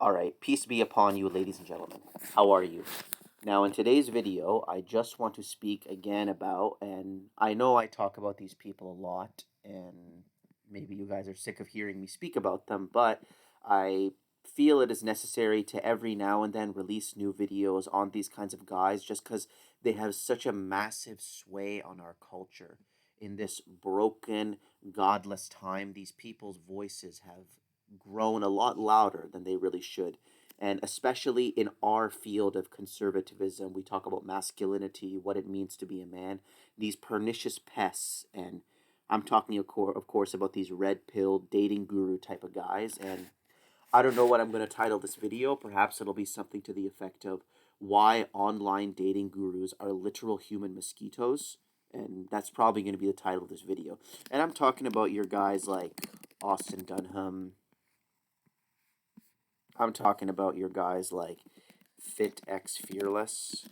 All right, peace be upon you, ladies and gentlemen. How are you? Now, in today's video, I just want to speak again about, and I know I talk about these people a lot, and maybe you guys are sick of hearing me speak about them, but I feel it is necessary to every now and then release new videos on these kinds of guys just because they have such a massive sway on our culture. In this broken, godless time, these people's voices have grown a lot louder than they really should. And especially in our field of conservatism, we talk about masculinity, what it means to be a man, these pernicious pests. And I'm talking, of course, about these red pill dating guru type of guys. And I don't know what I'm going to title this video. Perhaps it'll be something to the effect of why online dating gurus are literal human mosquitoes. And that's probably going to be the title of this video. And I'm talking about your guys like Austin Dunham. I'm talking about your guys like Fit X Fearless.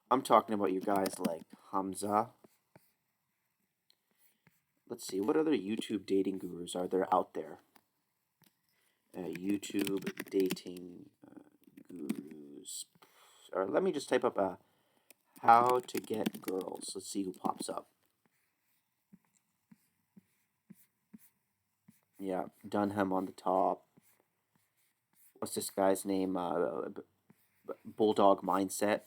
I'm talking about you guys like Hamza. Let's see, what other YouTube dating gurus are there out there? YouTube dating gurus. Or let me just type up how to get girls. Let's see who pops up. Yeah, Dunham on the top. What's this guy's name? Bulldog Mindset.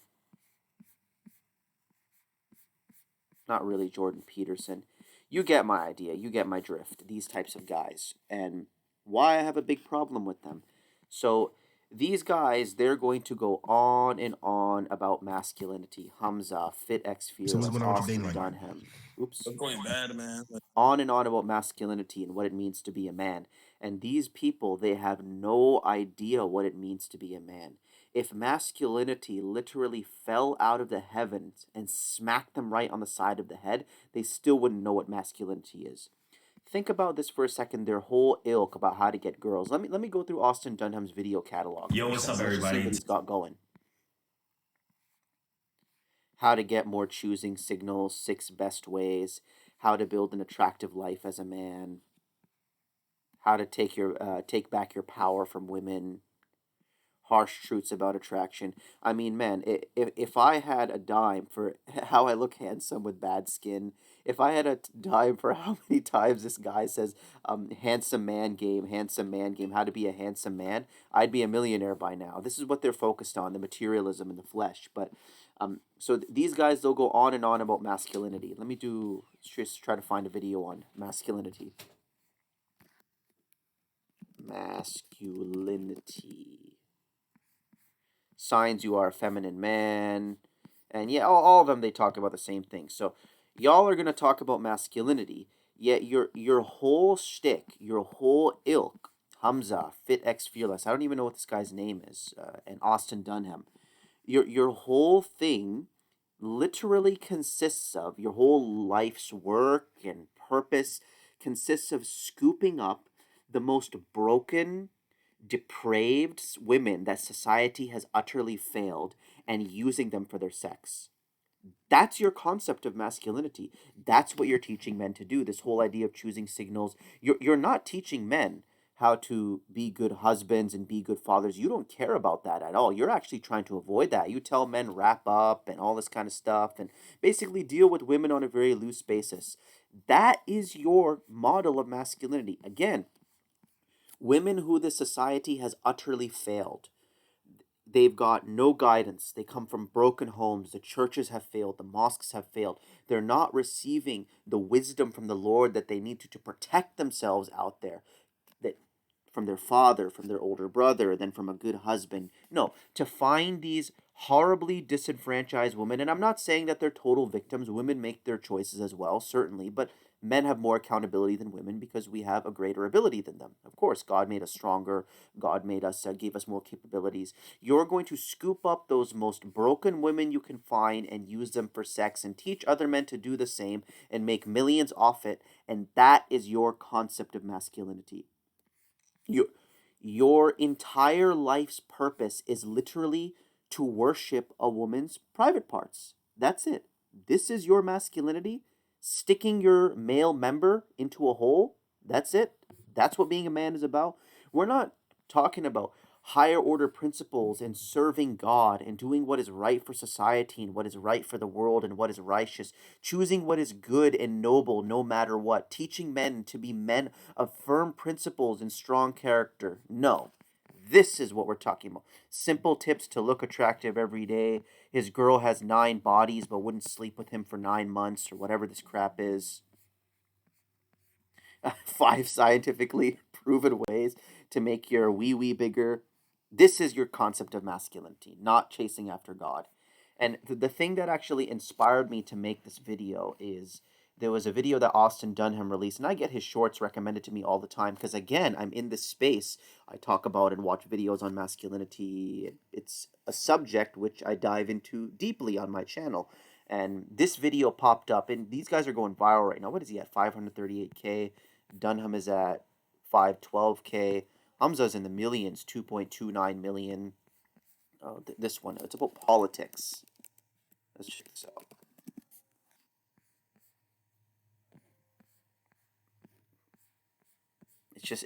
Not really Jordan Peterson. You get my idea. You get my drift. These types of guys. And why I have a big problem with them. So these guys, they're going to go on and on about masculinity. Hamza, Fit X So what's Fearless, going on with your Austin dating life? Dunham. Oops. It's going bad, man. On and on about masculinity and what it means to be a man. And these people, they have no idea what it means to be a man. If masculinity literally fell out of the heavens and smacked them right on the side of the head, they still wouldn't know what masculinity is. Think about this for a second, their whole ilk about how to get girls. Let me go through Austin Dunham's video catalog. Yo, what's up, Let's just see everybody? what he's got going. How to get more choosing signals, 6 best ways, how to build an attractive life as a man, how to take back your power from women, harsh truths about attraction. I mean, man, if I had a dime for how I look handsome with bad skin, if I had a dime for how many times this guy says, handsome man game, how to be a handsome man, I'd be a millionaire by now. This is what they're focused on, the materialism and the flesh. But these guys, they'll go on and on about masculinity. Let's just try to find a video on masculinity. Masculinity. Signs you are a feminine man. And yeah, all of them, they talk about the same thing. So y'all are going to talk about masculinity, yet your whole shtick, your whole ilk, Hamza, Fit X Fearless, I don't even know what this guy's name is, and Austin Dunham, your whole thing literally consists of, your whole life's work and purpose consists of scooping up the most broken, depraved women that society has utterly failed and using them for their sex. That's your concept of masculinity. That's what you're teaching men to do. This whole idea of choosing signals. You're not teaching men how to be good husbands and be good fathers. You don't care about that at all. You're actually trying to avoid that. You tell men wrap up and all this kind of stuff and basically deal with women on a very loose basis. That is your model of masculinity. Again, women who the society has utterly failed. They've got no guidance. They come from broken homes. The churches have failed. The mosques have failed. They're not receiving the wisdom from the Lord that they need to protect themselves out there. That from their father, from their older brother, then from a good husband. No, to find these horribly disenfranchised women, and I'm not saying that they're total victims. Women make their choices as well, certainly, but men have more accountability than women because we have a greater ability than them. Of course, God made us stronger. God made us, gave us more capabilities. You're going to scoop up those most broken women you can find and use them for sex and teach other men to do the same and make millions off it. And that is your concept of masculinity. Your, your entire life's purpose is literally to worship a woman's private parts. That's it. This is your masculinity. Sticking your male member into a hole, That's it. That's what being a man is about. We're not talking about higher order principles and serving God and doing what is right for society and what is right for the world and what is righteous, choosing what is good and noble no matter what, teaching men to be men of firm principles and strong character. No. This is what we're talking about. Simple tips to look attractive every day. His girl has 9 bodies but wouldn't sleep with him for 9 months or whatever this crap is. 5 scientifically proven ways to make your wee wee bigger. This is your concept of masculinity, not chasing after God. And the thing that actually inspired me to make this video is there was a video that Austin Dunham released, and I get his shorts recommended to me all the time because, again, I'm in this space. I talk about and watch videos on masculinity. It's a subject which I dive into deeply on my channel. And this video popped up, and these guys are going viral right now. What is he at? 538K. Dunham is at 512K. Hamza's in the millions, 2.29 million. Oh, this one, it's about politics. Let's check this out.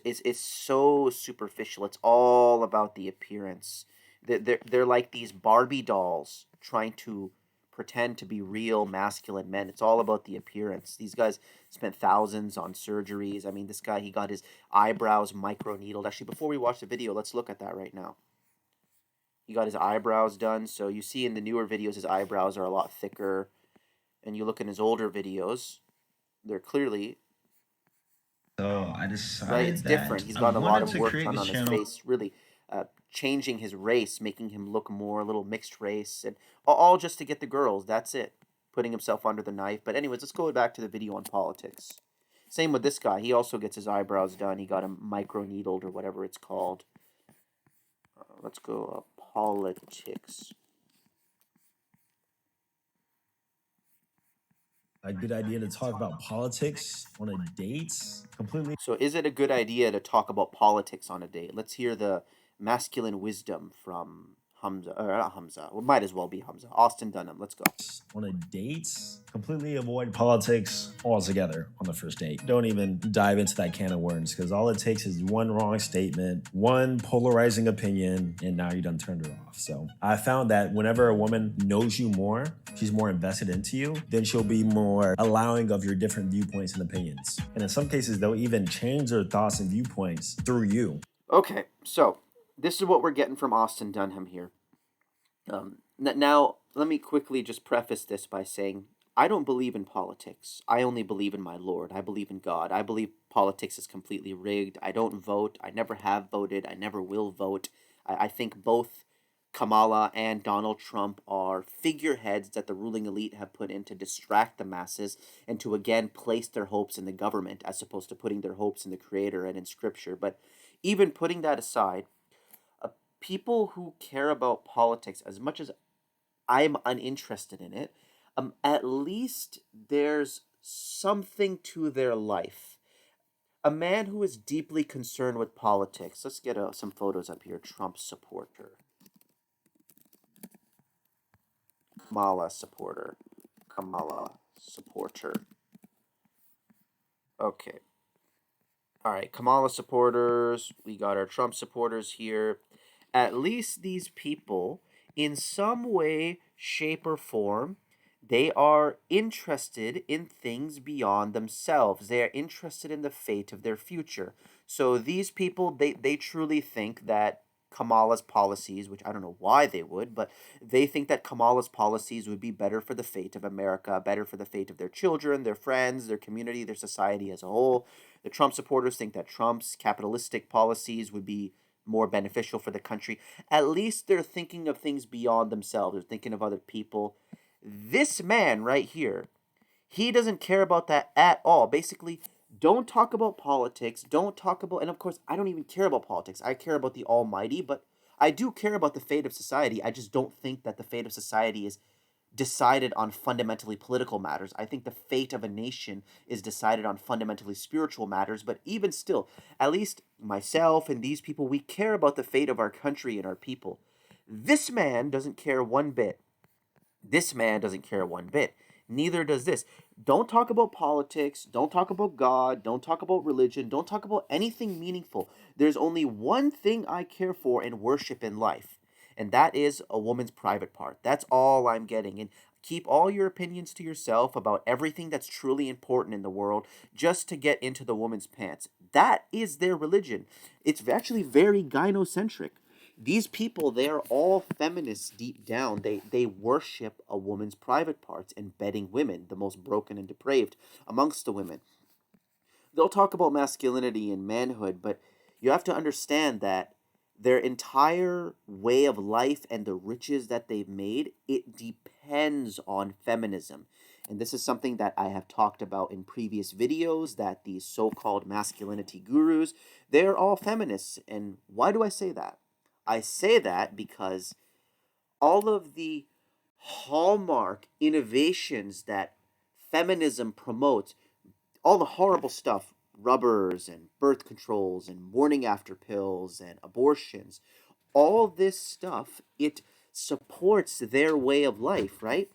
It's so superficial. It's all about the appearance. They're like these Barbie dolls trying to pretend to be real masculine men. It's all about the appearance. These guys spent thousands on surgeries. I mean, this guy, he got his eyebrows microneedled. Actually, before we watch the video, let's look at that right now. He got his eyebrows done. So you see in the newer videos, his eyebrows are a lot thicker. And you look in his older videos, they're clearly So I right. It's decided different. that He's I got a lot wanted of to work create done this on his channel. face, really changing his race, making him look more a little mixed race, and all just to get the girls. That's it. Putting himself under the knife. But anyways, let's go back to the video on politics. Same with this guy. He also gets his eyebrows done. He got him microneedled or whatever it's called. Let's go politics. A good idea to talk about politics on a date? Completely. So, is it a good idea to talk about politics on a date? Let's hear the masculine wisdom from Hamza, or not Hamza. Well, might as well be Hamza. Austin Dunham. Let's go. On a date, completely avoid politics altogether on the first date. Don't even dive into that can of worms because all it takes is one wrong statement, one polarizing opinion, and now you done turned her off. So I found that whenever a woman knows you more, she's more invested into you, then she'll be more allowing of your different viewpoints and opinions. And in some cases, they'll even change their thoughts and viewpoints through you. Okay, so this is what we're getting from Austin Dunham here. Now, let me quickly just preface this by saying I don't believe in politics. I only believe in my Lord. I believe in God. I believe politics is completely rigged. I don't vote. I never have voted. I never will vote. I think both Kamala and Donald Trump are figureheads that the ruling elite have put in to distract the masses and to again place their hopes in the government as opposed to putting their hopes in the Creator and in Scripture. But even putting that aside, people who care about politics as much as I'm uninterested in it, at least there's something to their life. A man who is deeply concerned with politics. Let's get some photos up here. Trump supporter. Kamala supporter. Kamala supporter. Okay. All right. Kamala supporters. We got our Trump supporters here. At least these people, in some way, shape, or form, they are interested in things beyond themselves. They are interested in the fate of their future. So these people, they truly think that Kamala's policies, which I don't know why they would, but they think that Kamala's policies would be better for the fate of America, better for the fate of their children, their friends, their community, their society as a whole. The Trump supporters think that Trump's capitalistic policies would be more beneficial for the country. At least they're thinking of things beyond themselves. They're thinking of other people. This man right here, he doesn't care about that at all. Basically, don't talk about politics. Don't talk about, and of course, I don't even care about politics. I care about the Almighty, but I do care about the fate of society. I just don't think that the fate of society is decided on fundamentally political matters. I think the fate of a nation is decided on fundamentally spiritual matters, but even still, at least myself and these people, we care about the fate of our country and our people. This man doesn't care one bit. This man doesn't care one bit. Neither does this. Don't talk about politics. Don't talk about God. Don't talk about religion. Don't talk about anything meaningful. There's only one thing I care for and worship in life, and that is a woman's private part. That's all I'm getting. And keep all your opinions to yourself about everything that's truly important in the world just to get into the woman's pants. That is their religion. It's actually very gynocentric. These people, they're all feminists deep down. They worship a woman's private parts, embedding women, the most broken and depraved amongst the women. They'll talk about masculinity and manhood, but you have to understand that their entire way of life and the riches that they've made, it depends on feminism. And this is something that I have talked about in previous videos, that these so-called masculinity gurus, they're all feminists. And why do I say that? I say that because all of the hallmark innovations that feminism promotes, all the horrible stuff, rubbers and birth controls and morning after pills and abortions, all this stuff, it supports their way of life, right?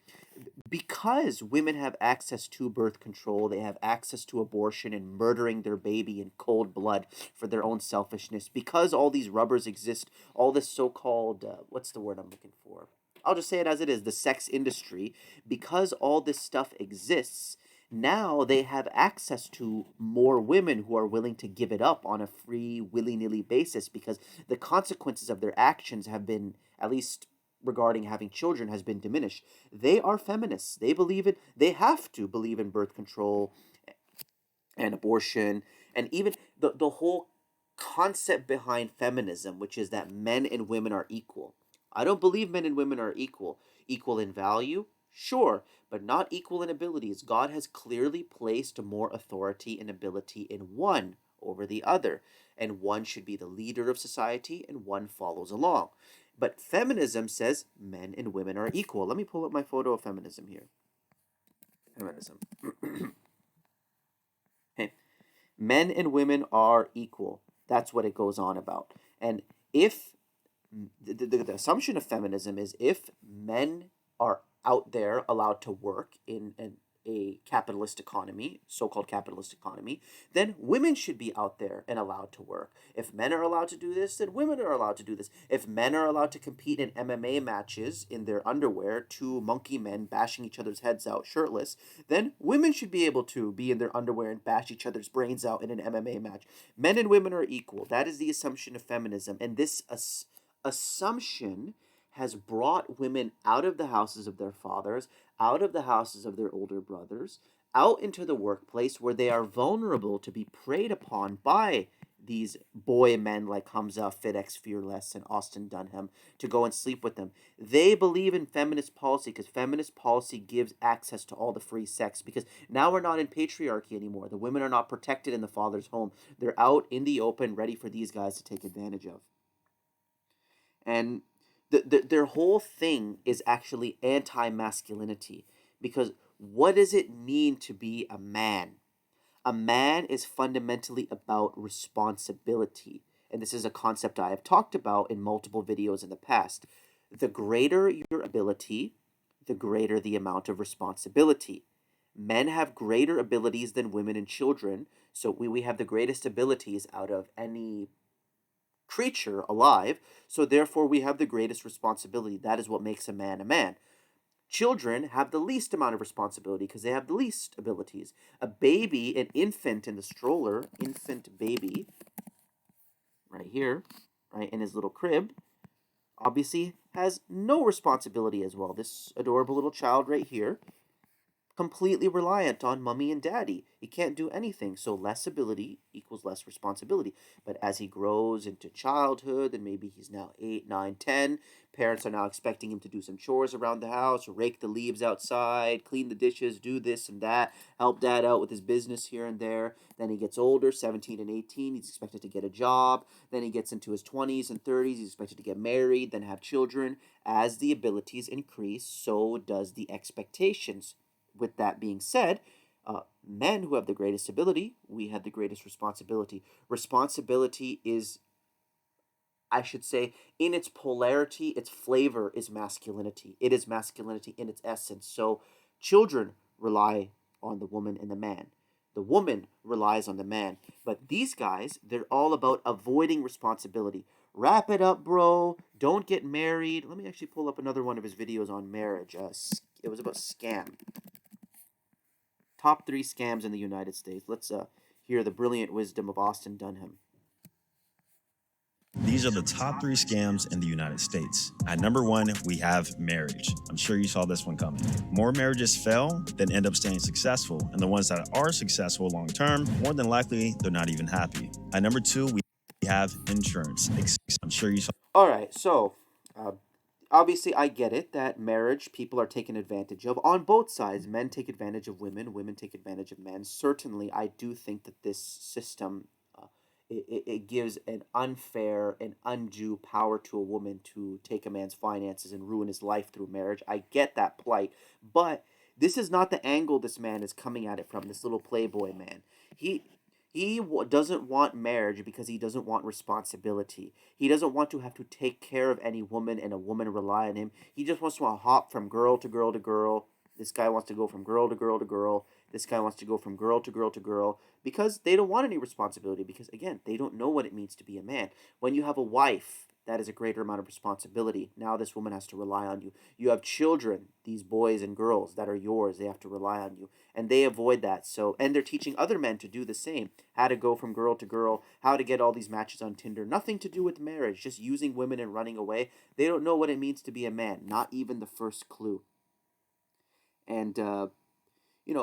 Because women have access to birth control, they have access to abortion and murdering their baby in cold blood for their own selfishness, because all these rubbers exist, all this so called, what's the word I'm looking for? I'll just say it as it is, the sex industry, because all this stuff exists, now they have access to more women who are willing to give it up on a free, willy nilly basis, because the consequences of their actions have been, at least regarding having children, has been diminished. They are feminists. They believe it. They have to believe in birth control and abortion, and even the whole concept behind feminism, which is that men and women are equal. I don't believe men and women are equal. Equal in value, sure, but not equal in abilities. God has clearly placed more authority and ability in one over the other, and one should be the leader of society and one follows along. But feminism says men and women are equal. Let me pull up my photo of feminism here. Feminism. Okay. Men and women are equal. That's what it goes on about. And if the assumption of feminism is, if men are out there allowed to work in a capitalist economy, so-called capitalist economy, then women should be out there and allowed to work. If men are allowed to do this, then women are allowed to do this. If men are allowed to compete in MMA matches in their underwear, two monkey men bashing each other's heads out shirtless, then women should be able to be in their underwear and bash each other's brains out in an MMA match. Men and women are equal. That is the assumption of feminism. And this assumption has brought women out of the houses of their fathers, out of the houses of their older brothers, out into the workplace, where they are vulnerable to be preyed upon by these boy men like Hamza, FedEx Fearless, and Austin Dunham, to go and sleep with them. They believe in feminist policy because feminist policy gives access to all the free sex, because now we're not in patriarchy anymore. The women are not protected in the father's home. They're out in the open, ready for these guys to take advantage of. And their whole thing is actually anti-masculinity, because what does it mean to be a man? A man is fundamentally about responsibility, and this is a concept I have talked about in multiple videos in the past. The greater your ability, the greater the amount of responsibility. Men have greater abilities than women and children, so we have the greatest abilities out of any creature alive, so therefore we have the greatest responsibility. That is what makes a man a man. Children have the least amount of responsibility because they have the least abilities. A baby, an infant in the stroller, infant baby, right here, right in his little crib, obviously has no responsibility as well. This adorable little child right here, completely reliant on mommy and daddy. He can't do anything. So less ability equals less responsibility. But as he grows into childhood, and maybe he's now 8, 9, 10, parents are now expecting him to do some chores around the house, rake the leaves outside, clean the dishes, do this and that, help dad out with his business here and there. Then he gets older, 17 and 18, he's expected to get a job. Then he gets into his 20s and 30s, he's expected to get married, then have children. As the abilities increase, so does the expectations. With that being said, men who have the greatest ability, we have the greatest responsibility. Responsibility is, I should say, in its polarity, its flavor is masculinity. It is masculinity in its essence. So children rely on the woman and the man. The woman relies on the man. But these guys, they're all about avoiding responsibility. Wrap it up, bro. Don't get married. Let me actually pull up another one of his videos on marriage. It was about scam. Top 3 scams in the United States. Let's hear the brilliant wisdom of Austin Dunham. These are the top 3 scams in the United States. At number 1, we have marriage. I'm sure you saw this one coming. More marriages fail than end up staying successful, and the ones that are successful long term, more than likely, they're not even happy. At number 2, we have insurance. I'm sure you saw. All right, so uh, obviously I get it that marriage people are taken advantage of on both sides. Men take advantage of women, women take advantage of men. Certainly, I do think that this system it gives an unfair and undue power to a woman to take a man's finances and ruin his life through marriage. I get that plight, but this is not the angle this man is coming at it from. This little playboy man, he doesn't want marriage because he doesn't want responsibility. He doesn't want to have to take care of any woman and a woman rely on him. He just wants to hop from girl to girl to girl. This guy wants to go from girl to girl to girl. This guy wants to go from girl to girl to girl because they don't want any responsibility because, again, they don't know what it means to be a man. When you have a wife, that is a greater amount of responsibility. Now this woman has to rely on you. You have children, these boys and girls that are yours. They have to rely on you. And they avoid that. So, and they're teaching other men to do the same. How to go from girl to girl, how to get all these matches on Tinder. Nothing to do with marriage, just using women and running away. They don't know what it means to be a man. Not even the first clue. And,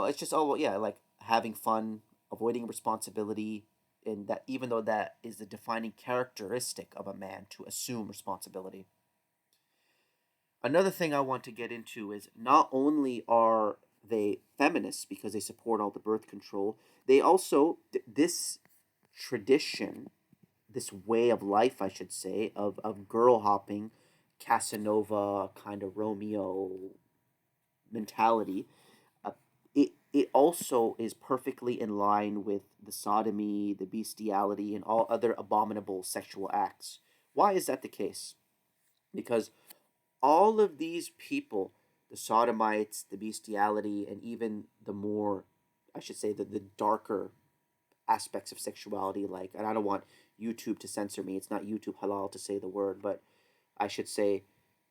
it's just all, yeah, like having fun, avoiding responsibility, and that even though that is the defining characteristic of a man to assume responsibility. Another thing I want to get into is not only are they feminists because they support all the birth control, they also, this tradition, this way of life, I should say, of girl hopping, Casanova kind of Romeo mentality, it also is perfectly in line with the sodomy, the bestiality, and all other abominable sexual acts. Why is that the case? Because all of these people, the sodomites, the bestiality, and even the more, I should say, the darker aspects of sexuality, like, and I don't want YouTube to censor me, it's not YouTube halal to say the word, but I should say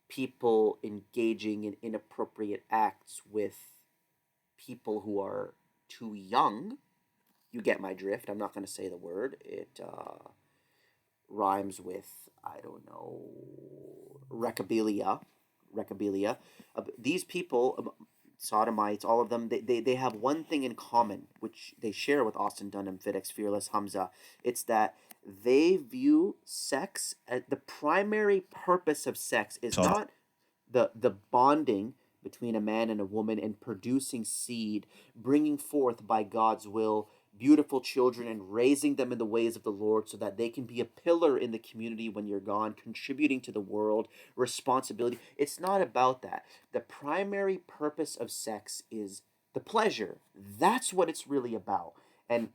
people engaging in inappropriate acts with people who are too young. You get my drift. I'm not going to say the word. It rhymes with, I don't know, recabilia. Recabilia. These people, sodomites, all of them, they have one thing in common, which they share with Austin Dunham, Fidex, Fearless, Hamza. It's that they view sex as the primary purpose of sex is not the bonding between a man and a woman and producing seed, bringing forth by God's will beautiful children and raising them in the ways of the Lord so that they can be a pillar in the community when you're gone, contributing to the world, responsibility. It's not about that. The primary purpose of sex is the pleasure. That's what it's really about. And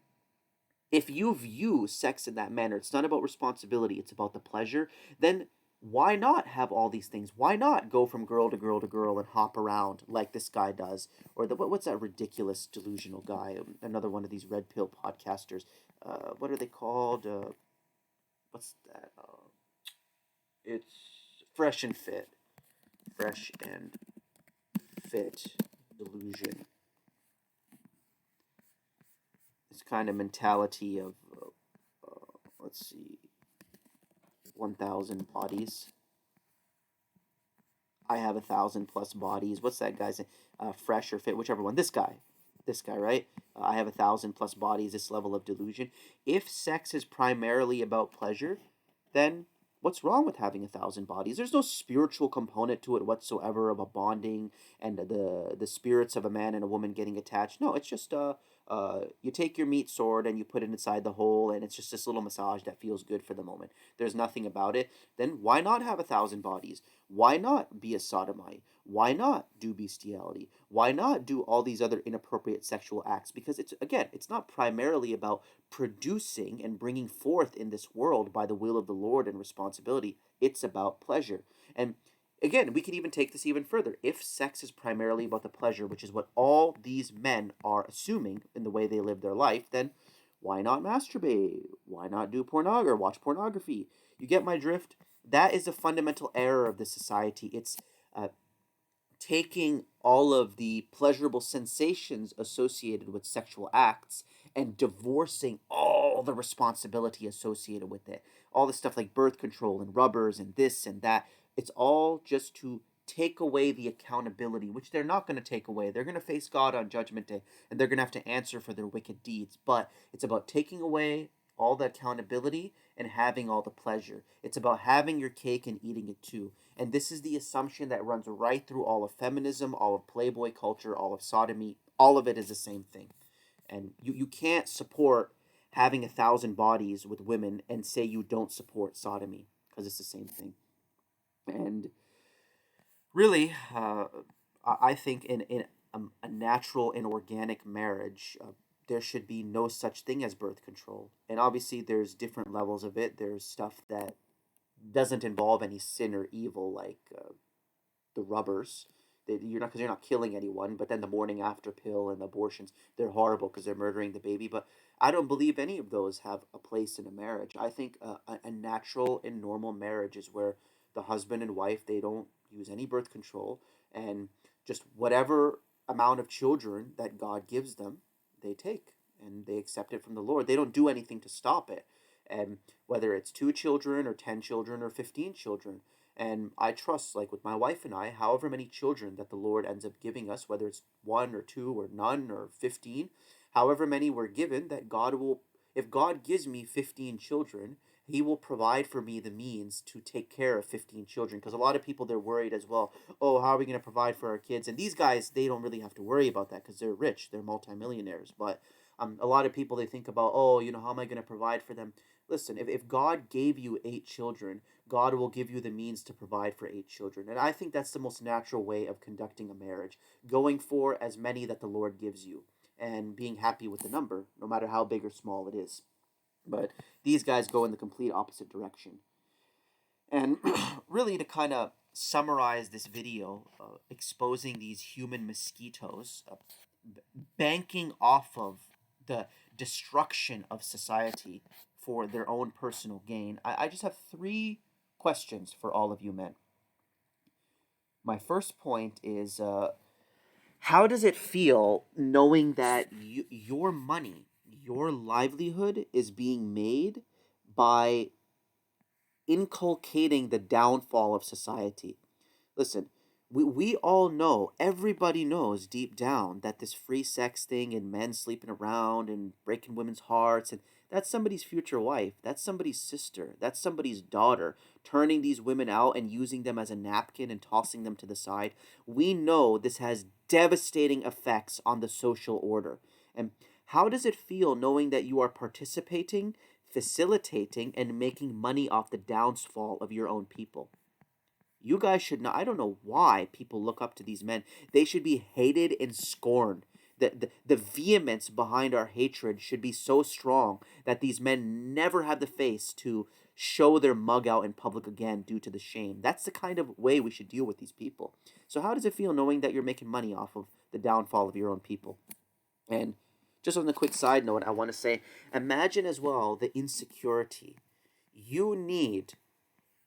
if you view sex in that manner, it's not about responsibility, it's about the pleasure, then why not have all these things? Why not go from girl to girl to girl and hop around like this guy does? Or what's that ridiculous delusional guy? Another one of these red pill podcasters. What are they called? What's that? It's Fresh and Fit. Fresh and Fit delusion. This kind of mentality of, let's see, 1,000 bodies. I have 1,000 plus bodies. What's that guy's name? Fresh or Fit, whichever one. This guy, right? I have 1,000 plus bodies. This level of delusion. If sex is primarily about pleasure, then what's wrong with having 1,000 bodies? There's no spiritual component to it whatsoever of a bonding and the spirits of a man and a woman getting attached. No, it's just you take your meat sword and you put it inside the hole, and it's just this little massage that feels good for the moment. There's nothing about it. Then why not have 1,000 bodies? Why not be a sodomite? Why not do bestiality? Why not do all these other inappropriate sexual acts? Because it's not primarily about producing and bringing forth in this world by the will of the Lord and responsibility. It's about pleasure. And Again, we can even take this even further. If sex is primarily about the pleasure, which is what all these men are assuming in the way they live their life, then why not masturbate? Why not do pornography or watch pornography? You get my drift? That is a fundamental error of the society. It's uh, taking all of the pleasurable sensations associated with sexual acts and divorcing all the responsibility associated with it. All the stuff like birth control and rubbers and this and that. It's all just to take away the accountability, which they're not going to take away. They're going to face God on Judgment Day and they're going to have to answer for their wicked deeds. But it's about taking away all the accountability and having all the pleasure. It's about having your cake and eating it too. And this is the assumption that runs right through all of feminism, all of Playboy culture, all of sodomy. All of it is the same thing. And you can't support having 1,000 bodies with women and say you don't support sodomy because it's the same thing. And really, I think in a natural and organic marriage, there should be no such thing as birth control. And obviously, there's different levels of it. There's stuff that doesn't involve any sin or evil, like the rubbers. You're not because you're not killing anyone, but then the morning after pill and abortions, they're horrible because they're murdering the baby. But I don't believe any of those have a place in a marriage. I think a natural and normal marriage is where the husband and wife they don't use any birth control and just whatever amount of children that God gives them, they take and they accept it from the Lord. They don't do anything to stop it. And whether it's 2 children or 10 children or 15 children, and I trust, like with my wife and I, however many children that the Lord ends up giving us, whether it's one or two or none or 15, however many we're given, that God will, if God gives me 15 children, He will provide for me the means to take care of 15 children. Because a lot of people, they're worried as well. Oh, how are we going to provide for our kids? And these guys, they don't really have to worry about that because they're rich, they're multimillionaires. But a lot of people, they think about, oh, how am I going to provide for them? Listen, if God gave you 8 children, God will give you the means to provide for 8 children. And I think that's the most natural way of conducting a marriage, going for as many that the Lord gives you and being happy with the number, no matter how big or small it is. But these guys go in the complete opposite direction. And really, to kind of summarize this video, exposing these human mosquitoes, banking off of the destruction of society for their own personal gain, I just have 3 questions for all of you men. My first point is how does it feel knowing that your money, your livelihood is being made by inculcating the downfall of society? Listen, we all know, everybody knows deep down that this free sex thing and men sleeping around and breaking women's hearts, and that's somebody's future wife, that's somebody's sister, that's somebody's daughter, turning these women out and using them as a napkin and tossing them to the side. We know this has devastating effects on the social order. And how does it feel knowing that you are participating, facilitating, and making money off the downfall of your own people? You guys should not. I don't know why people look up to these men. They should be hated and scorned. The vehemence behind our hatred should be so strong that these men never have the face to show their mug out in public again due to the shame. That's the kind of way we should deal with these people. So, how does it feel knowing that you're making money off of the downfall of your own people? And just on a quick side note, I want to say imagine as well the insecurity. You need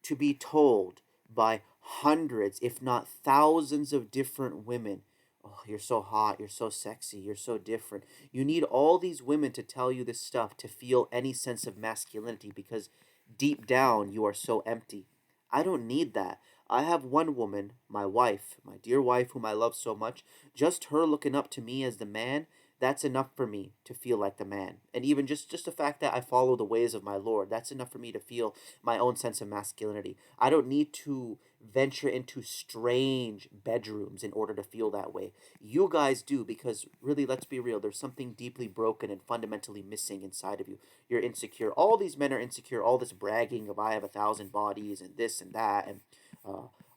to be told by hundreds, if not thousands, of different women, oh, you're so hot, you're so sexy, you're so different. You need all these women to tell you this stuff to feel any sense of masculinity because deep down you are so empty. I don't need that. I have one woman, my wife, my dear wife, whom I love so much. Just her looking up to me as the man, that's enough for me to feel like the man. And even just the fact that I follow the ways of my Lord, that's enough for me to feel my own sense of masculinity. I don't need to venture into strange bedrooms in order to feel that way. You guys do, because really, let's be real, there's something deeply broken and fundamentally missing inside of you. You're insecure. All these men are insecure. All this bragging of I have 1,000 bodies and this and that, and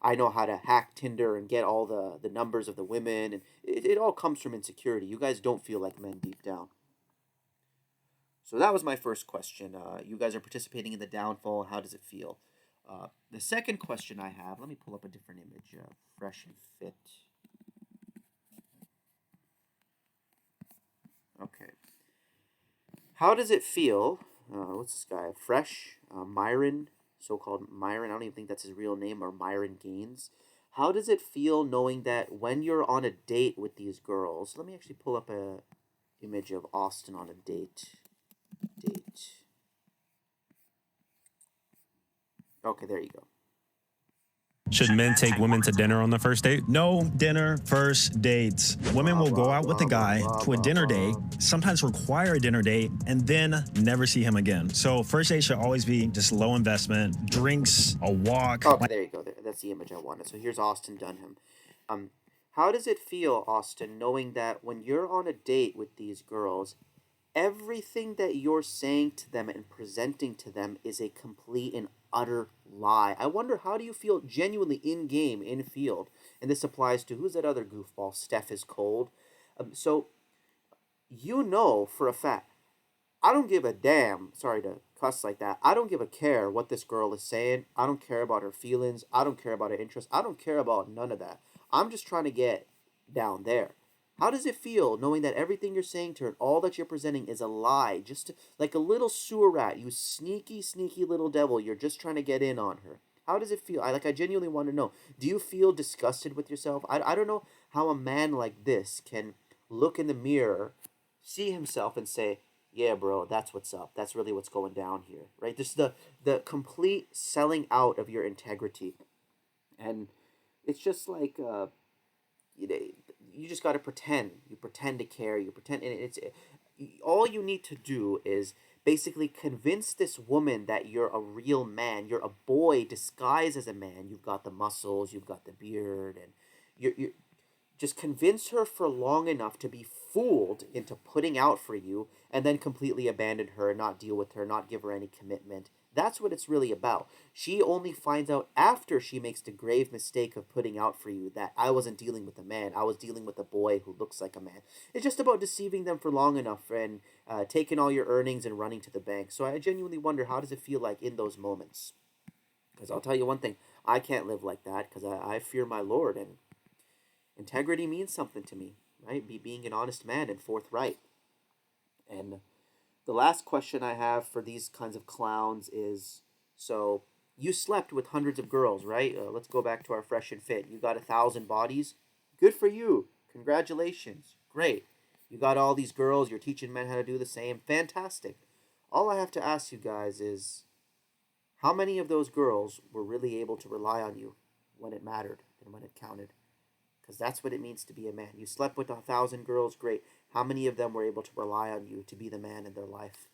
I know how to hack Tinder and get all the numbers of the women, and it all comes from insecurity. You guys don't feel like men deep down. So that was my first question. You guys are participating in the downfall. How does it feel? The second question I have, let me pull up a different image, fresh and fit. Okay. How does it feel? What's this guy? Fresh, Myron, so-called Myron. I don't even think that's his real name, or Myron Gaines. How does it feel knowing that when you're on a date with these girls? Let me actually pull up a image of Austin on a date. Date. Okay, there you go. Should men take women to dinner on the first date? No dinner first dates. Women will go out with a guy to a dinner date, sometimes require a dinner date, and then never see him again. So first date should always be just low investment, drinks, a walk. Okay, there you go. That's the image I wanted. So here's Austin Dunham. Um, how does it feel, Austin, knowing that when you're on a date with these girls, everything that you're saying to them and presenting to them is a complete and utter lie? I wonder, how do you feel genuinely in game, in field? And this applies to, who's that other goofball? Steph is cold. So you know for a fact, I don't give a damn. Sorry to cuss like that. I don't give a care what this girl is saying. I don't care about her feelings. I don't care about her interests. I don't care about none of that. I'm just trying to get down there. How does it feel knowing that everything you're saying to her and all that you're presenting is a lie? Just like a little sewer rat, you sneaky, sneaky little devil. You're just trying to get in on her. How does it feel? I genuinely want to know. Do you feel disgusted with yourself? I don't know how a man like this can look in the mirror, see himself, and say, yeah, bro, that's what's up. That's really what's going down here, right? This is the complete selling out of your integrity, and it's just like you know, you just got to pretend. You pretend to care. You pretend, and it's all you need to do is basically convince this woman that you're a real man. You're a boy disguised as a man. You've got the muscles. You've got the beard, and you just convince her for long enough to be fooled into putting out for you, and then completely abandon her, not deal with her, not give her any commitment. That's what it's really about. She only finds out after she makes the grave mistake of putting out for you that I wasn't dealing with a man. I was dealing with a boy who looks like a man. It's just about deceiving them for long enough and taking all your earnings and running to the bank. So I genuinely wonder, how does it feel like in those moments? Because I'll tell you one thing, I can't live like that because I fear my Lord, and integrity means something to me, right? Being an honest man and forthright. And the last question I have for these kinds of clowns is, so you slept with hundreds of girls, right? Let's go back to our fresh and fit. You got 1,000 bodies. Good for you. Congratulations. Great. You got all these girls. You're teaching men how to do the same. Fantastic. All I have to ask you guys is, how many of those girls were really able to rely on you when it mattered and when it counted? Because that's what it means to be a man. You slept with 1,000 girls, great. How many of them were able to rely on you to be the man in their life?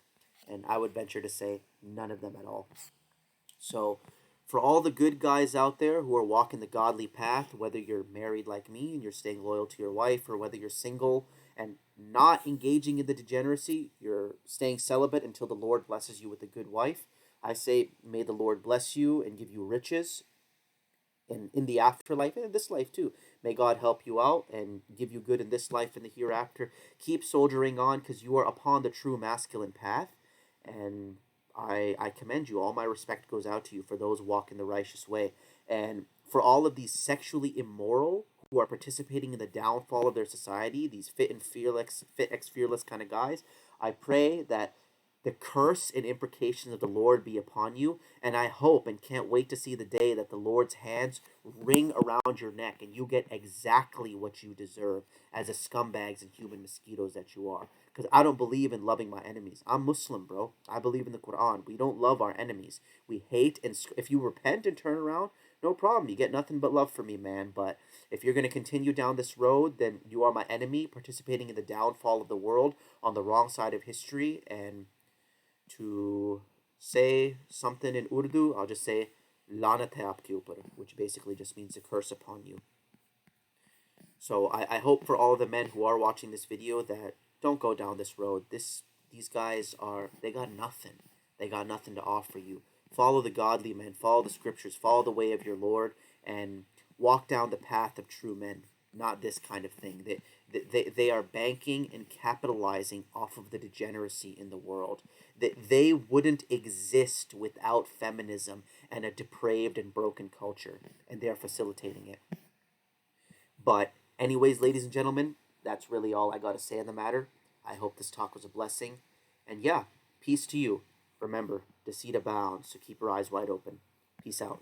And I would venture to say none of them at all. So, for all the good guys out there who are walking the godly path, whether you're married like me and you're staying loyal to your wife, or whether you're single and not engaging in the degeneracy, you're staying celibate until the Lord blesses you with a good wife, I say, may the Lord bless you and give you riches in the afterlife and in this life too. May God help you out and give you good in this life and the hereafter. Keep soldiering on, because you are upon the true masculine path. And I commend you. All my respect goes out to you for those walking the righteous way. And for all of these sexually immoral who are participating in the downfall of their society, these fit and fearless, fit ex fearless kind of guys, I pray that the curse and imprecations of the Lord be upon you. And I hope and can't wait to see the day that the Lord's hands ring around your neck and you get exactly what you deserve as the scumbags and human mosquitoes that you are. Because I don't believe in loving my enemies. I'm Muslim, bro. I believe in the Quran. We don't love our enemies. We hate, and if you repent and turn around, no problem. You get nothing but love from me, man. But if you're going to continue down this road, then you are my enemy, participating in the downfall of the world on the wrong side of history. And to say something in Urdu, I'll just say "Lanat hai aapke upar," which basically just means a curse upon you. So I hope for all of the men who are watching this video that don't go down this road. These guys they got nothing. They got nothing to offer you. Follow the godly men, follow the scriptures, follow the way of your Lord, and walk down the path of true men, not this kind of thing. That They are banking and capitalizing off of the degeneracy in the world. That they wouldn't exist without feminism and a depraved and broken culture, and they are facilitating it. But, anyways, ladies and gentlemen, that's really all I got to say on the matter. I hope this talk was a blessing. And yeah, peace to you. Remember, deceit abounds, so keep your eyes wide open. Peace out.